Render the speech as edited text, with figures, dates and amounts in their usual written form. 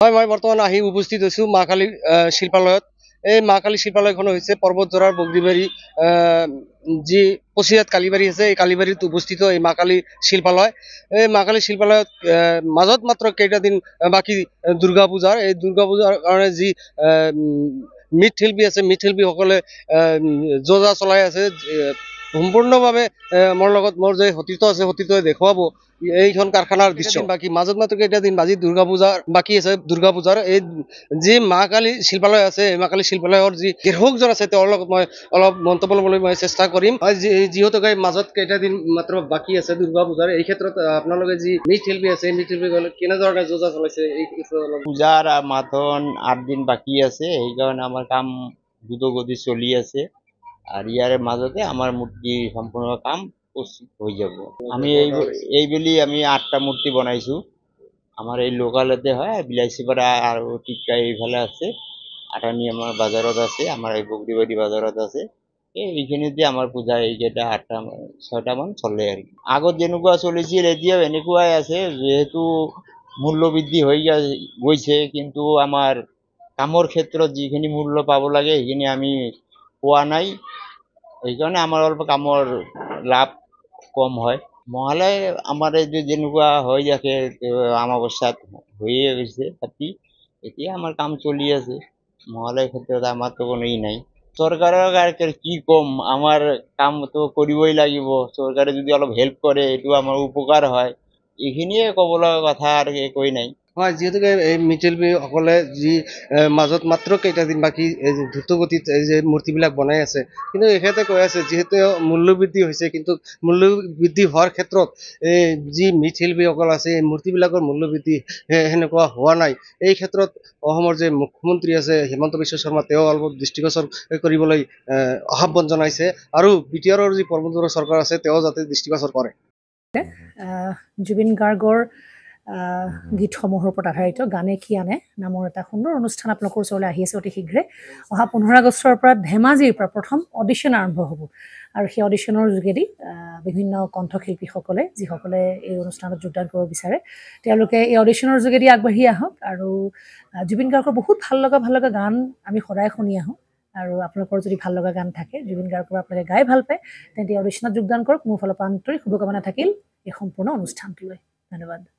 হয়, মই বৰ্তমান আহি উপস্থিত হৈছোঁ মা কালী শিল্পালয়ত। এই মা কালী শিল্পালয়খন হৈছে পৰ্বতজোৰাৰ বগৰীবাৰী যি পছিয়াত কালীবাৰী আছে, এই কালীবাৰীত উপস্থিত এই মা কালী শিল্পালয়। এই মা কালী শিল্পালয়ত মাজত মাত্ৰ কেইটাদিন বাকী দুৰ্গা পূজাৰ। এই দুৰ্গা পূজাৰ কাৰণে যি মৃৎশিল্পী আছে, মৃৎশিল্পীসকলে যো জা চলাই আছে। সম্পূৰ্ণভাৱে মোৰ লগত মোৰ যে সতীৰ্থ আছে, সতীৰ্থই দেখুৱাব এইখন কাৰখানাৰ দৃশ্য। বাকী মাজত মাত্ৰ কেইটাদিন বাজি দুৰ্গা পূজাৰ বাকী আছে। দুৰ্গা পূজাৰ এই যি মা কালী শিল্পালয় আছে, এই মা কালী শিল্পালয়ৰ যি গ্ৰাহকজন আছে, তেওঁৰ লগত মই অলপ মন্তব্য ল'বলৈ মই চেষ্টা কৰিম। যিহেতুকে মাজত কেইটাদিন মাত্ৰ বাকী আছে দুৰ্গা পূজাৰ, এই ক্ষেত্ৰত আপোনালোকে যি মৃৎশিল্পী আছে, মৃৎশিল্পীসকলে কেনেধৰণে যো জা চলাইছে এই ক্ষেত্ৰত অলপ। পূজাৰ মাথন 8 দিন বাকী আছে, সেইকাৰণে আমাৰ কাম দ্ৰুতগতি চলি আছে। আর ইয়ার মাজতে আমার মূর্তি সম্পূর্ণ কাম প্রস্তুত হয়ে যাব। আমি এইবেলি আমি 8টা মূর্তি বনাইছো। আমার এই লোকালতে হয়, বিলাসীপাড়া আর টিকা এইফালে আছে। আটানি আমার বাজারত আছে, আমার এই বগরিবাড়ি বাজারত আছে। এইখিনিতে আমার পূজা এইকেইটা 6টা মান চলে আর কি। আগত যেনেকুৱা চলিছিল এতিয়াও এনেকুৱাই আছে, যেহেতু মূল্যবৃদ্ধি হৈ গৈছে, কিন্তু আমাৰ কামৰ ক্ষেত্ৰত যিখিনি মূল্য পাব লাগে সেইখিনি আমি পোৱা নাই। এইকাৰণে আমাৰ অলপ কামৰ লাভ কম হয়। মহালয় আমাৰ এই যে যেনেকুৱা হৈ থাকে অমাৱস্যাত হৈয়ে গৈছে কাটি, এতিয়া আমাৰ কাম চলি আছে। মহালয়ৰ ক্ষেত্ৰত আমাৰতো কোনো নাই। চৰকাৰৰ আৰু কি ক'ম, আমাৰ কামটো কৰিবই লাগিব। চৰকাৰে যদি অলপ হেল্প কৰে এইটো আমাৰ উপকাৰ হয়। এইখিনিয়ে ক'ব লগা কথা, আৰু একোৱেই নাই। হয়, যিহেতুকে এই মৃৎশিল্পীসকলে যি মাজত মাত্ৰ কেইটাদিন বাকী দ্ৰুতগতিত এই যে মূৰ্তিবিলাক বনাই আছে, কিন্তু এখেতে কৈ আছে যিহেতু মূল্যবৃদ্ধি হৈছে, কিন্তু মূল্যবৃদ্ধি হোৱাৰ ক্ষেত্ৰত এই যি মৃৎশিল্পীসকল আছে, এই মূৰ্তিবিলাকৰ মূল্যবৃদ্ধি সেনেকুৱা হোৱা নাই। এই ক্ষেত্ৰত অসমৰ যে মুখ্যমন্ত্ৰী আছে হিমন্ত বিশ্ব শৰ্মা, তেওঁ অলপ দৃষ্টিগোচৰ কৰিবলৈ আহ্বান জনাইছে। আৰু BTRৰ যি পৰৱৰ্তী চৰকাৰ আছে, তেওঁ যাতে দৃষ্টিগোচৰ কৰে। জুবিন গাৰ্গৰ গীতসমূহৰ ওপৰত আধাৰিত গানে কি আনে নামৰ এটা সুন্দৰ অনুষ্ঠান আপোনালোকৰ ওচৰলৈ আহি আছে অতি শীঘ্ৰে। অহা 15 আগষ্টৰ পৰা ধেমাজিৰ পৰা প্ৰথম অডিশ্যন আৰম্ভ হ'ব, আৰু সেই অডিশ্যনৰ যোগেদি বিভিন্ন কণ্ঠশিল্পীসকলে যিসকলে এই অনুষ্ঠানত যোগদান কৰিব বিচাৰে, তেওঁলোকে এই অডিশ্যনৰ যোগেদি আগবাঢ়ি আহক। আৰু জুবিন গাৰ্গৰ বহুত ভাল লগা গান আমি সদায় শুনি আহোঁ, আৰু আপোনালোকৰ যদি ভাল লগা গান থাকে, জুবিন গাৰ্গৰ আপোনালোকে গাই ভাল পায়, তেন্তে অডিশ্যনত যোগদান কৰক। মোৰ ফালৰ পৰা আন্তৰিক শুভকামনা থাকিল এই সম্পূৰ্ণ অনুষ্ঠানটোলৈ। ধন্যবাদ।